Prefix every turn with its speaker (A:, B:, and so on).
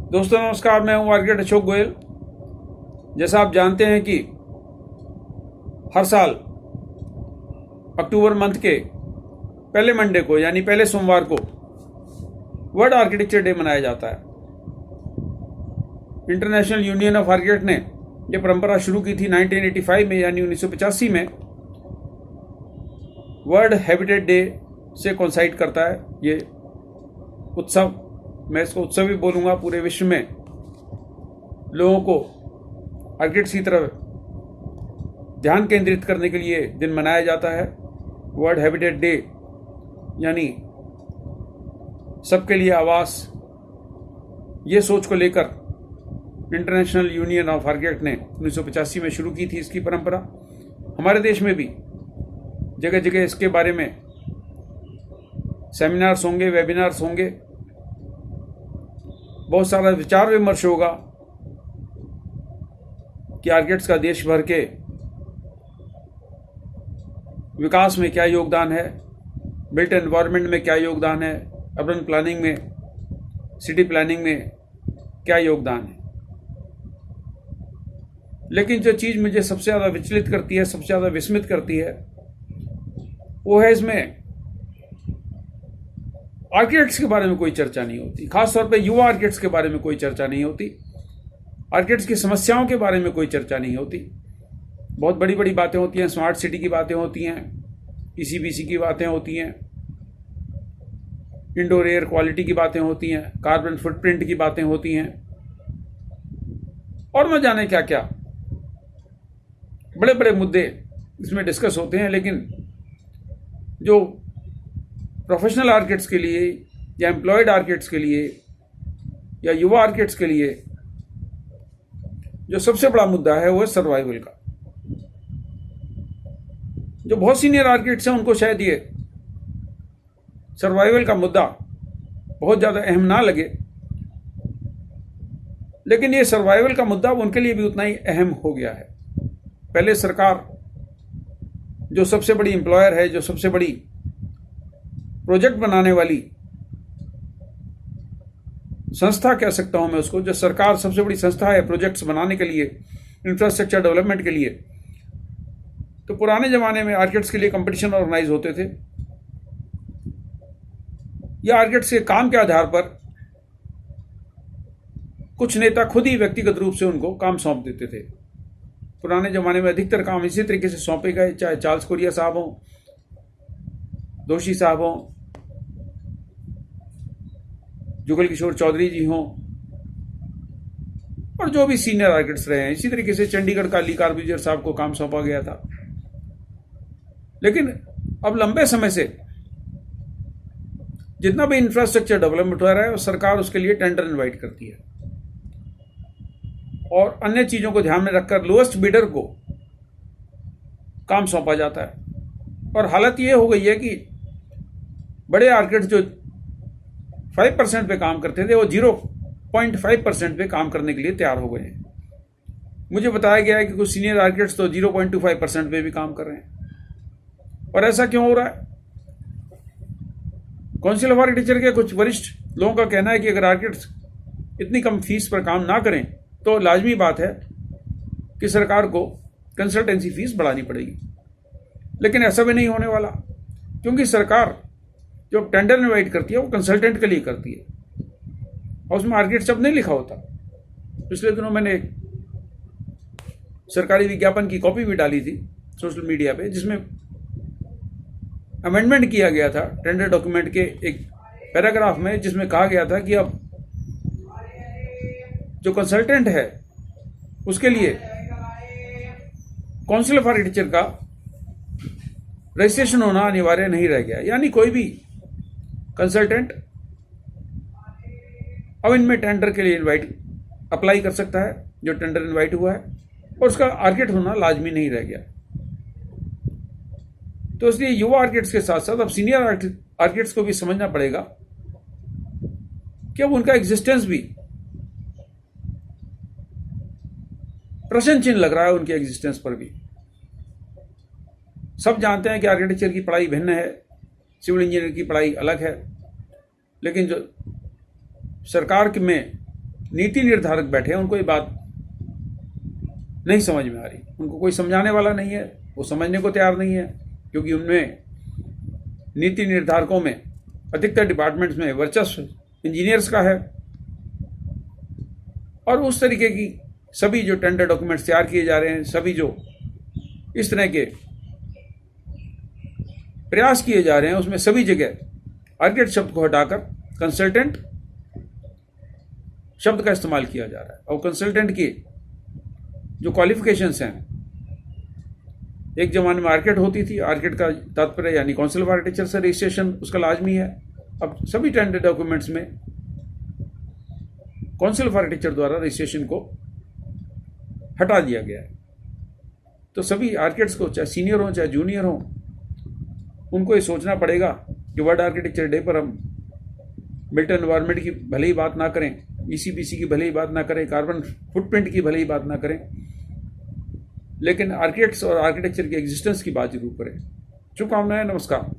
A: दोस्तों नमस्कार, मैं हूं आर्किटेक्ट अशोक गोयल। जैसा आप जानते हैं कि हर साल अक्टूबर मंथ के पहले मंडे को यानी पहले सोमवार को वर्ल्ड आर्किटेक्चर डे मनाया जाता है। इंटरनेशनल यूनियन ऑफ आर्किटेक्ट ने यह परंपरा शुरू की थी 1985 में यानी 1985 में। वर्ल्ड हैबिटेट डे से कोइंसाइड करता है ये उत्सव। मैं इसको उत्सव ही बोलूँगा। पूरे विश्व में लोगों को आर्किटेक्ट्स की तरफ ध्यान केंद्रित करने के लिए दिन मनाया जाता है। वर्ल्ड हैबिटेट डे यानी सबके लिए आवास, ये सोच को लेकर इंटरनेशनल यूनियन ऑफ आर्किटेक्ट ने 1985 में शुरू की थी इसकी परंपरा। हमारे देश में भी जगह जगह इसके बारे में सेमिनार्स होंगे, वेबिनार्स होंगे, बहुत सारा विचार विमर्श होगा कि आर्किटेक्ट्स का देश भर के विकास में क्या योगदान है, बिल्ट एनवायरनमेंट में क्या योगदान है, अर्बन प्लानिंग में, सिटी प्लानिंग में क्या योगदान है। लेकिन जो चीज़ मुझे सबसे ज़्यादा विचलित करती है, सबसे ज़्यादा विस्मित करती है, वो है इसमें आर्किटेक्ट्स के बारे में कोई चर्चा नहीं होती। खासतौर पे युवा आर्किटेक्ट्स के बारे में कोई चर्चा नहीं होती। आर्किटेक्ट्स की समस्याओं के बारे में कोई चर्चा नहीं होती। बहुत बड़ी बड़ी बातें होती हैं, स्मार्ट सिटी की बातें होती हैं, ईसीबीसी की बातें होती हैं, इंडोर एयर क्वालिटी की बातें होती हैं, कार्बन फुटप्रिंट की बातें होती हैं, और न जाने क्या क्या बड़े बड़े मुद्दे इसमें डिस्कस होते हैं। लेकिन जो प्रोफेशनल आर्किटेक्ट्स के लिए या एम्प्लॉयड आर्किटेक्ट्स के लिए या युवा आर्किटेक्ट्स के लिए जो सबसे बड़ा मुद्दा है वो है सर्वाइवल का। जो बहुत सीनियर आर्किटेक्ट्स हैं उनको शायद ये सर्वाइवल का मुद्दा बहुत ज़्यादा अहम ना लगे, लेकिन ये सर्वाइवल का मुद्दा उनके लिए भी उतना ही अहम हो गया है। पहले सरकार, जो सबसे बड़ी एम्प्लॉयर है, जो सबसे बड़ी प्रोजेक्ट बनाने वाली संस्था कह सकता हूं मैं उसको, जो सरकार सबसे बड़ी संस्था है प्रोजेक्ट्स बनाने के लिए, इंफ्रास्ट्रक्चर डेवलपमेंट के लिए, तो पुराने जमाने में आर्किटेक्ट्स के लिए कंपटीशन ऑर्गेनाइज होते थे या आर्किटेक्ट्स के काम के आधार पर कुछ नेता खुद ही व्यक्तिगत रूप से उनको काम सौंप देते थे। पुराने जमाने में अधिकतर काम इसी तरीके से सौंपे गए, चाहे चार्ल्स कोरिया साहब हों, दोषी साहब हों, जुगल किशोर चौधरी जी हों, और जो भी सीनियर आर्किटेक्ट्स रहे हैं। इसी तरीके से चंडीगढ़ का ली कार्बूजियर साहब को काम सौंपा गया था। लेकिन अब लंबे समय से जितना भी इंफ्रास्ट्रक्चर डेवलपमेंट हो रहा है, सरकार उसके लिए टेंडर इनवाइट करती है और अन्य चीज़ों को ध्यान में रखकर लोएस्ट बिडर को काम सौंपा जाता है। और हालत ये हो गई है कि बड़े आर्किटेक्ट जो 5% पे काम करते थे, वो 0.5% पे काम करने के लिए तैयार हो गए हैं। मुझे बताया गया है कि कुछ सीनियर आर्किटेक्ट्स तो 0.25% पे भी काम कर रहे हैं। और ऐसा क्यों हो रहा है? काउंसिल ऑफ आर्किटेक्चर के कुछ वरिष्ठ लोगों का कहना है कि अगर आर्किटेक्ट्स इतनी कम फीस पर काम ना करें तो लाजमी बात है कि सरकार को कंसल्टेंसी फीस बढ़ानी पड़ेगी। लेकिन ऐसा भी नहीं होने वाला, क्योंकि सरकार जो टेंडर इनवाइट करती है वो कंसल्टेंट के लिए करती है और उसमें आर्किटेक्ट शब्द नहीं लिखा होता। पिछले दिनों मैंने एक सरकारी विज्ञापन की कॉपी भी डाली थी सोशल मीडिया पे, जिसमें अमेंडमेंट किया गया था टेंडर डॉक्यूमेंट के एक पैराग्राफ में, जिसमें कहा गया था कि अब जो कंसल्टेंट है उसके लिए काउंसिल ऑफ आर्किटेक्चर का रजिस्ट्रेशन होना अनिवार्य नहीं रह गया। यानी कोई भी कंसल्टेंट अब इनमें टेंडर के लिए अप्लाई कर सकता है जो टेंडर इनवाइट हुआ है, और उसका आर्किटेक्ट होना लाजमी नहीं रह गया। तो इसलिए युवा आर्किटेक्ट्स के साथ साथ अब सीनियर आर्किटेक्ट्स को भी समझना पड़ेगा कि अब उनका एग्जिस्टेंस भी प्रश्न चिन्ह लग रहा है, उनके एग्जिस्टेंस पर भी। सब जानते हैं कि आर्किटेक्चर की पढ़ाई भिन्न है, सिविल इंजीनियर की पढ़ाई अलग है, लेकिन जो सरकार में नीति निर्धारक बैठे हैं, उनको ये बात नहीं समझ में आ रही, उनको कोई समझाने वाला नहीं है, वो समझने को तैयार नहीं है, क्योंकि उनमें नीति निर्धारकों में अधिकतर डिपार्टमेंट्स में वर्चस्व इंजीनियर्स का है। और उस तरीके की सभी जो टेंडर डॉक्यूमेंट्स तैयार किए जा रहे हैं, सभी जो इस तरह के प्रयास किए जा रहे हैं, उसमें सभी जगह आर्किटेक्ट शब्द को हटाकर कंसल्टेंट शब्द का इस्तेमाल किया जा रहा है। और कंसल्टेंट की जो क्वालिफिकेशंस हैं, एक जमाने में आर्किटेक्ट होती थी, आर्किटेक्ट का तात्पर्य यानी काउंसिल ऑफ आर्किटेक्चर से रजिस्ट्रेशन उसका लाजमी है। अब सभी टेंडर डॉक्यूमेंट्स में काउंसिल ऑफ आर्किटेक्चर द्वारा रजिस्ट्रेशन को हटा दिया गया है। तो सभी आर्किटेक्ट्स को, चाहे सीनियर हो चाहे जूनियर हो, उनको ये सोचना पड़ेगा कि वर्ल्ड आर्किटेक्चर डे पर हम बिल्ट एनवायरनमेंट की भले ही बात ना करें, ईसीबीसी की भले ही बात ना करें, कार्बन फुटप्रिंट की भले ही बात ना करें, लेकिन आर्किटेक्ट्स और आर्किटेक्चर की एग्जिस्टेंस की बात जरूर करें। शुभकामनाएं, नमस्कार।